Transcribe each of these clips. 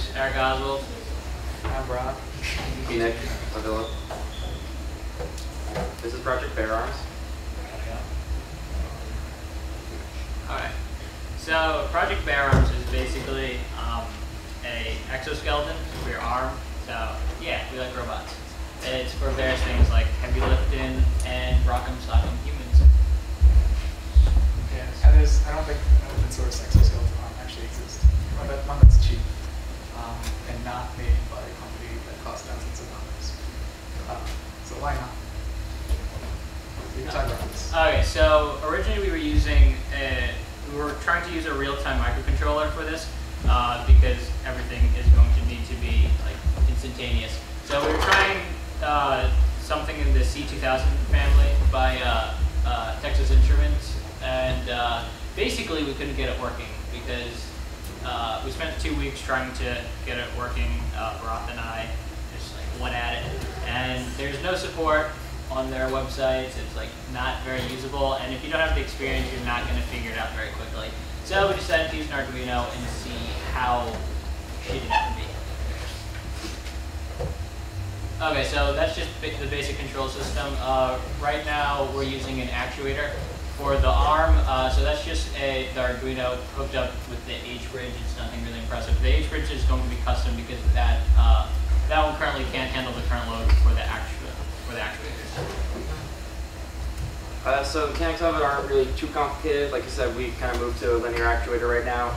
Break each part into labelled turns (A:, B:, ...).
A: Chris, Eric Oswald.
B: I'm Brock.
C: Nick, Avila. This is Project Bear Arms.
A: Alright, so Project Bear Arms is basically a exoskeleton for your arm. So yeah, we like robots. It's for various things like heavy lifting and rock'em sock'em humans.
B: Yeah, and I don't think an open source exoskeleton arm actually exists. One that's cheap and not made by a company that costs thousands of dollars. So why not? We can talk about this.
A: Okay, so originally we were trying to use a real-time microcontroller for this because everything is going to need to be like instantaneous. So we were trying something in the C2000 family by Texas Instruments, and basically we couldn't get it working because we spent 2 weeks trying to get it working. Roth and I just like went at it, and there's no support on their websites. It's like not very usable, and if you don't have the experience, you're not going to figure it out very quickly. So we decided to use an Arduino and see how shitty that would be. Okay, so that's just the basic control system. Right now we're using an actuator for the arm. So that's just the Arduino hooked up with the H-bridge. It's nothing really impressive. The H-bridge is going to be custom because that one currently can't handle the current load for the actuators.
C: So the mechanics of it aren't really too complicated. Like I said, we kind of moved to a linear actuator right now.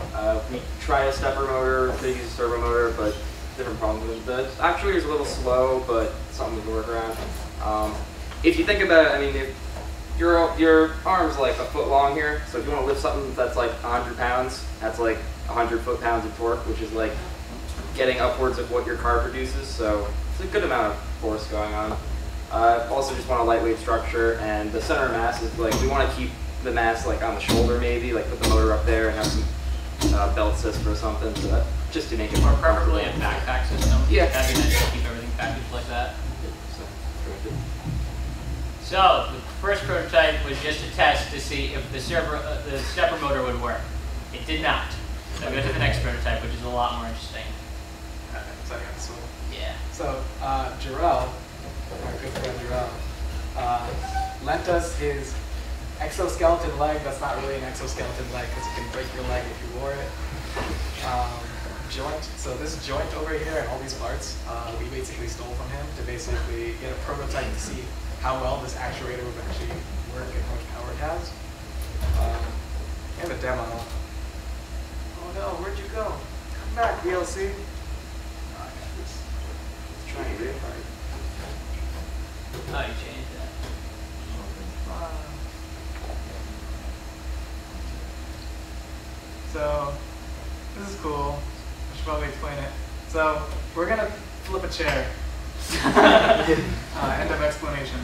C: We tried a stepper motor, could use a servo motor, but different problems. The actuator is a little slow, but something we can work around. If you think about it, I mean, if your arm's like a foot long here, so if you want to lift something that's like 100 pounds, that's like 100 foot-pounds of torque, which is like getting upwards of what your car produces. So it's a good amount of force going on. Also just want a lightweight structure, and the center of mass is like, we want to keep the mass like on the shoulder maybe, like put the motor up there and have some belt system or something, so that, just to make it more
A: preferably a backpack system.
C: Yeah.
A: That'd be nice to keep everything packaged like that. So the first prototype was just a test to see if the stepper motor would work. It did not. So go to the next prototype, which is a lot more interesting.
B: So
A: Yeah.
B: So Jarrell, our good friend Jarrell, lent us his exoskeleton leg. That's not really an exoskeleton leg because it can break your leg if you wore it. Joint. So this joint over here and all these parts, we basically stole from him to basically get a prototype to see how well this actuator would actually work and how much power it has. We have a demo. Oh no, where'd you go? Come back, VLC. Oh, I got this. It's trying really hard.
A: Oh, you changed that.
B: So this is cool. I should probably explain it. So we're gonna flip a chair. End of explanation.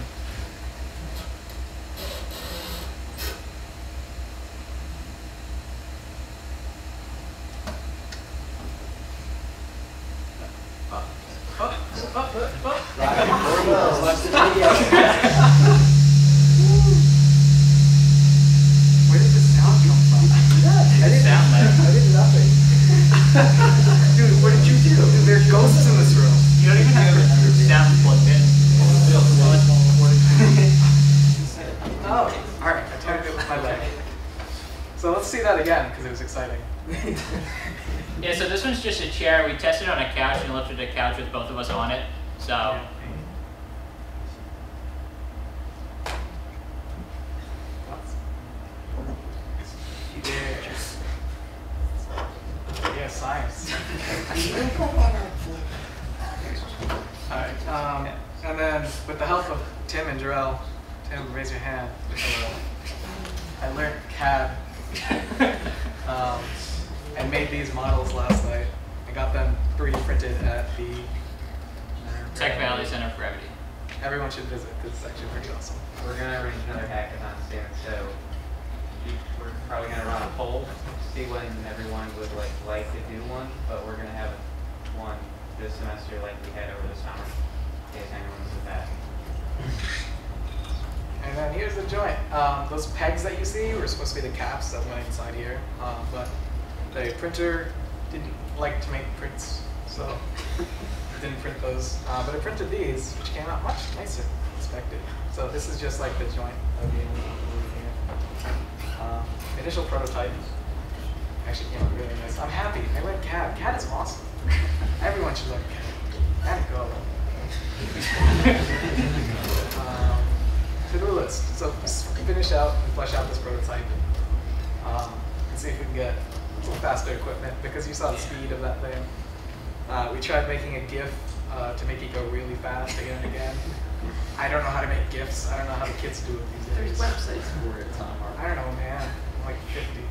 B: Where did the sound come from?
A: I
D: did nothing.
B: Dude, what did you do? Dude, there are ghosts in this room.
A: You don't even have your sound plugged in.
B: Oh, alright, I tagged it with my leg. So let's see that again, because it was exciting.
A: Yeah, so this one's just a chair. We tested on a couch and lifted a couch with both of us on it. So.
B: Yeah, science. Alright, and then with the help of Tim and Jarrell, Tim, raise your hand. I learned CAD and made these models last night. I got them 3D printed at the
A: Tech Valley Center for Gravity.
B: Everyone should visit because it's actually pretty awesome.
D: We're going to arrange another hackathon soon, so we're probably going to run a poll to see when everyone would like to do one, but we're going to have one this semester like we had over the summer, in case anyone was at that.
B: And then here's the joint. Those pegs that you see were supposed to be the caps that went inside here, but the printer didn't like to make prints so it didn't print those. But it printed these, which came out much nicer than expected. So this is just like the joint of the initial prototype. Actually came out really nice. I'm happy. I like CAD. CAD is awesome. Everyone should like CAD. CAD go. To-do list. So finish out and flesh out this prototype. And see if we can get some faster equipment, because you saw the speed of that thing. We tried making a GIF to make it go really fast again and again. I don't know how to make GIFs. I don't know how the kids do it these days.
C: There's websites for it, Tom.
B: I don't know, man. I'm like 50.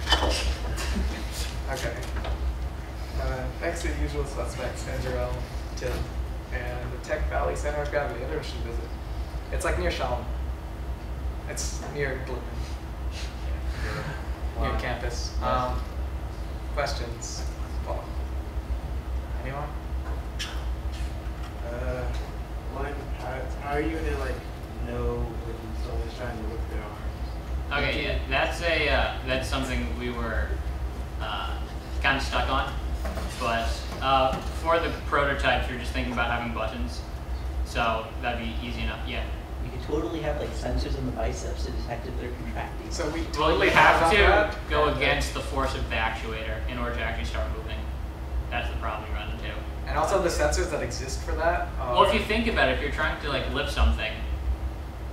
B: Okay. Thanks to the usual suspects, Andrew, Tim, and the Tech Valley Center of Gravity. Everyone should visit. It's like near Shalom. It's near Blitman. Near campus. Questions? Paul? Anyone?
E: How are you gonna like know when someone's trying to whip their arms?
A: Okay, yeah, that's something we were kind of stuck on. But for the prototypes, we're just thinking about having buttons, so that'd be easy enough. Yeah.
F: You could totally have like sensors in the biceps to detect if they're contracting.
B: So we
A: Well,
B: totally
A: you have to
B: that.
A: go against the force of the actuator in order to actually start moving. That's the problem you run into.
B: And also the sensors that exist for that.
A: Well, if you think about it, if you're trying to like lift something,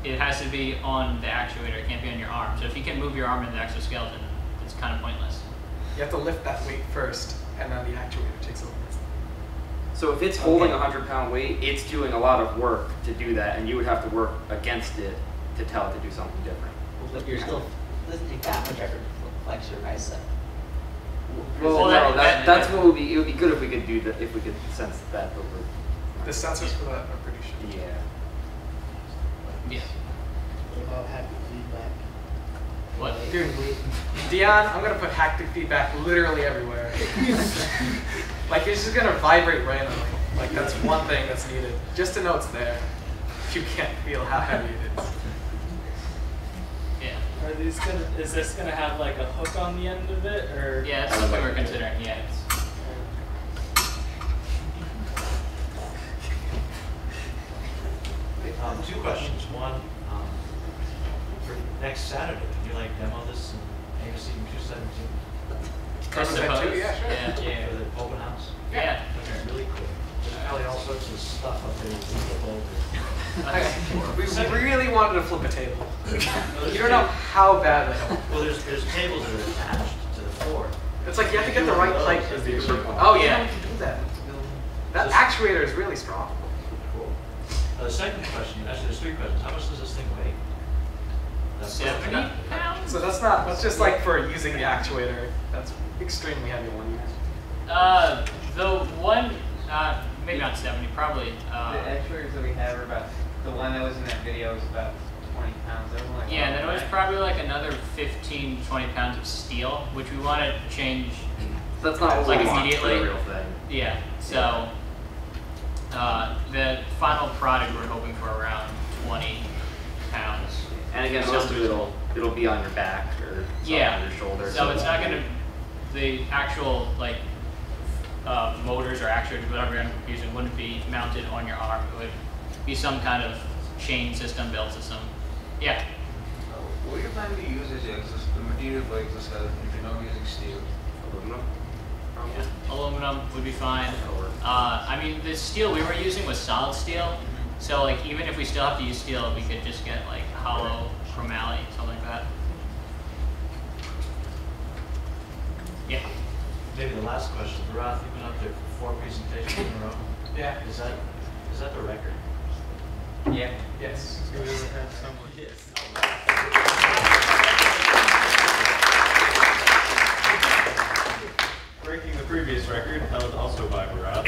A: it has to be on the actuator. It can't be on your arm. So if you can move your arm in the exoskeleton, it's kind of pointless.
B: you have to lift that weight first, and then the actuator takes over.
C: So if it's holding a 100-pound weight, it's doing a lot of work to do that, and you would have to work against it to tell it to do something different.
F: But you're still, it doesn't take that much effort to flex your bicep.
C: Well,
A: Well,
C: no,
A: that-
C: that's what would be. It would be good if we could do that. If we could sense that over.
B: The sensors for that are pretty sure.
C: Yeah.
A: Yeah.
E: What about haptic feedback?
A: What?
B: Dude, Dion, I'm gonna put haptic feedback literally everywhere. Like it's just gonna vibrate randomly. Like that's one thing that's needed, just to know it's there. You can't feel how heavy it is.
A: Yeah.
G: Are these gonna? Is this gonna have like a hook on the end of it, or?
A: Yeah, that's something we're considering. Yeah.
H: Two questions. One, for next Saturday, can you like demo this in AOC 217
A: I suppose.
B: Yeah, sure.
A: Yeah.
H: for the open house?
A: Yeah.
H: That's really cool. There's probably all sorts of stuff up there you can flip over.
B: We really wanted to flip a table. You don't know how bad they are.
H: Well, there's tables that are attached to the floor.
B: It's like you have to get the right height.
H: That'd be really cool.
B: Oh yeah,
A: Yeah.
B: we can do that. That actuator is really strong.
H: Cool. The second question, actually there's three questions. How much does this thing weigh? That's
A: 70 pounds?
B: So that's just like for using the actuator. That's extremely heavy one use.
A: The one, maybe not 70, probably.
D: The actuators that we have are about, the one that was in that video was about 20 pounds. That was like
A: Yeah, and then it was probably like another 15, 20 pounds of steel, which we want to change.
C: That's not what
A: Like
C: we want for
A: immediately?
C: the real thing.
A: Yeah, so the final product we're hoping for around 20 pounds.
C: And again, most of it'll be on your back or
A: Yeah,
C: on your shoulder.
A: so it's not gonna, the actual like motors or actuators, whatever you're using, wouldn't be mounted on your arm. It would be some kind of chain system, belt system. Yeah.
I: What are you planning to use as the material for exoskeleton if you're not using steel?
C: Aluminum.
A: Aluminum would be fine. I mean, the steel we were using was solid steel, so like even if we still have to use steel, we could just get like hollow chromality, something like that. Yeah.
H: Maybe the last question. Barath, you've been up there for 4 presentations in a row.
B: Yeah.
H: Is that the record?
D: Yeah.
B: Yes.
G: We would have someone.
A: Yes.
J: Breaking the previous record, held also by Barath.